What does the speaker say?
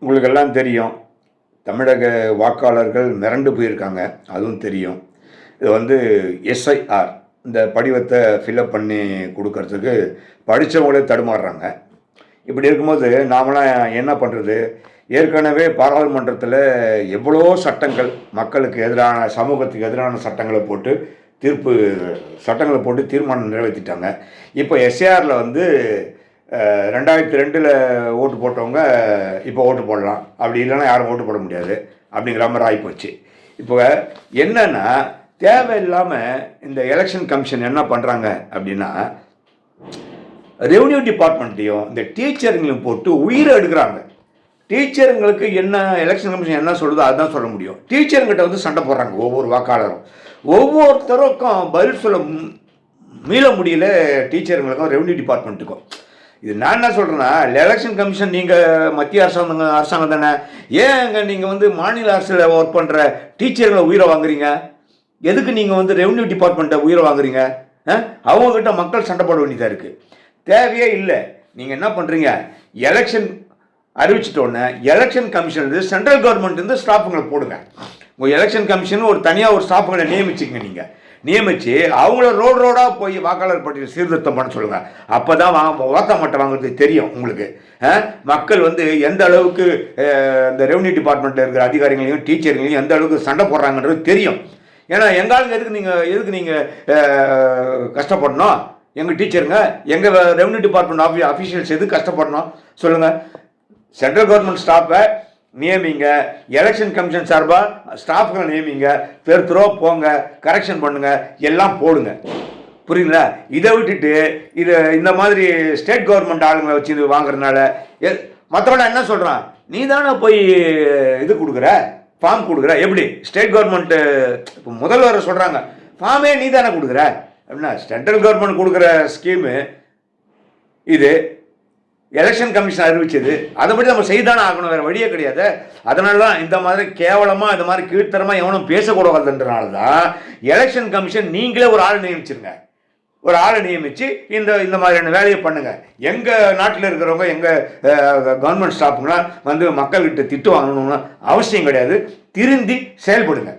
உங்களுக்கெல்லாம் தெரியும், தமிழக வாக்காளர்கள் மிரண்டு போயிருக்காங்க. அதுவும் தெரியும். இது வந்து எஸ்ஐஆர் இந்த படிவத்தை ஃபில்அப் பண்ணி கொடுக்கறதுக்கு படித்தவங்களே தடுமாறுறாங்க. இப்படி இருக்கும்போது நாமலாம் என்ன பண்ணுறது? ஏற்கனவே பாராளுமன்றத்தில் எவ்வளோ சட்டங்கள் மக்களுக்கு எதிரான, சமூகத்துக்கு எதிரான சட்டங்களை போட்டு தீர்மானம் நிறைவேற்றிட்டாங்க. இப்போ எஸ்ஏஆரில் வந்து 2002 ஓட்டு போட்டவங்க இப்போ ஓட்டு போடலாம், அப்படி இல்லைன்னா யாரும் ஓட்டு போட முடியாது அப்படிங்கிற மாதிரி ஆகிப்போச்சு. இப்போ என்னென்னா, தேவையில்லாமல் இந்த எலெக்ஷன் கமிஷன் என்ன பண்ணுறாங்க அப்படின்னா, ரெவன்யூ டிபார்ட்மெண்ட்டையும் இந்த டீச்சருங்களையும் போட்டு உயிரை எடுக்கிறாங்க. டீச்சருங்களுக்கு என்ன எலெக்ஷன் கமிஷன் என்ன சொல்லுதோ அதுதான் சொல்ல முடியும். டீச்சருங்கிட்ட வந்து சண்டை போடுறாங்க ஒவ்வொரு வாக்காளரும். ஒவ்வொருத்தருக்கும் பதில் சொல்ல மீள முடியல, டீச்சருங்களுக்கும் ரெவன்யூ டிபார்ட்மெண்ட்டுக்கும். இது நான் என்ன சொல்கிறேன்னா, எலெக்ஷன் கமிஷன் நீங்கள் மத்திய அரசாங்கம் தானே, ஏங்க நீங்கள் வந்து மாநில அரசில் ஒர்க் பண்ணுற டீச்சர்களை உயிரை வாங்குறீங்க? எதுக்கு நீங்கள் வந்து ரெவன்யூ டிபார்ட்மெண்ட்டை உயிரை வாங்குறீங்க? அவங்கக்கிட்ட மக்கள் சண்டை போட வேண்டியதாக இருக்குது. தேவையே இல்லை. நீங்கள் என்ன பண்ணுறீங்க, எலெக்ஷன் அறிவிச்சிட்டோன்னே எலெக்ஷன் கமிஷன் சென்ட்ரல் கவர்மெண்ட் வந்து ஸ்டாஃபுங்களை போடுங்க. உங்கள் எலெக்ஷன் கமிஷன் ஒரு தனியாக ஒரு ஸ்டாஃபுங்களை நியமிச்சுங்க. நீங்கள் நியமித்து அவங்கள ரோடாக போய் வாக்காளர் பட்டியல் சீர்திருத்தம் பண்ண சொல்லுங்கள். அப்போ தான் ஓட்ட மாட்டை வாங்குறது தெரியும் உங்களுக்கு. மக்கள் வந்து எந்த அளவுக்கு இந்த ரெவன்யூ டிபார்ட்மெண்ட்டில் இருக்கிற அதிகாரிகளையும் டீச்சர்களையும் எந்த அளவுக்கு சண்டை போடுறாங்கன்றது தெரியும். ஏன்னா எங்காலுங்க எதுக்கு நீங்கள் கஷ்டப்படணும்? எங்கள் டீச்சருங்க, எங்கள் ரெவன்யூ டிபார்ட்மெண்ட் அஃபீஷியல்ஸ் எதுக்கு கஷ்டப்படணும் சொல்லுங்கள்? சென்ட்ரல் கவர்மெண்ட் ஸ்டாஃபை நியமிங்க, எலெக்ஷன் கமிஷன் சார்பாக ஸ்டாஃப்களை நியமிங்க, போங்க, கரெக்ஷன் பண்ணுங்க, எல்லாம் போடுங்க. புரியுங்களா? இதை விட்டுட்டு இந்த மாதிரி ஸ்டேட் கவர்மெண்ட் ஆளுங்களை வச்சு வாங்குறதுனால மற்றவன என்ன சொல்கிறான், நீ தானே போய் இது கொடுக்குற, ஃபார்ம் கொடுக்குற. எப்படி ஸ்டேட் கவர்மெண்ட்டு இப்போ முதல்வர் சொல்கிறாங்க, ஃபார்மே நீ தானே கொடுக்குற அப்படின்னா, சென்ட்ரல் கவர்மெண்ட் கொடுக்குற ஸ்கீமு இது, எலெக்ஷன் கமிஷன் அறிவிச்சது, அதை பற்றி நம்ம செய்தானே ஆகணும், வேறு வழியே கிடையாது. அதனால தான் இந்த மாதிரி கேவலமாக இந்த மாதிரி கீழ்த்தரமாக எவனும் பேசக்கூடாதுன்றனால தான் எலெக்ஷன் கமிஷன் நீங்களே ஒரு ஆள் நியமிச்சிருங்க. ஒரு ஆளை நியமித்து இந்த மாதிரியான வேலையை பண்ணுங்கள். எங்கள் நாட்டில் இருக்கிறவங்க, எங்கள் கவர்மெண்ட் ஸ்டாஃபுங்களாம் வந்து மக்கள்கிட்ட திட்டு வாங்கணும்னு அவசியம் கிடையாது. திருந்தி செயல்படுங்க.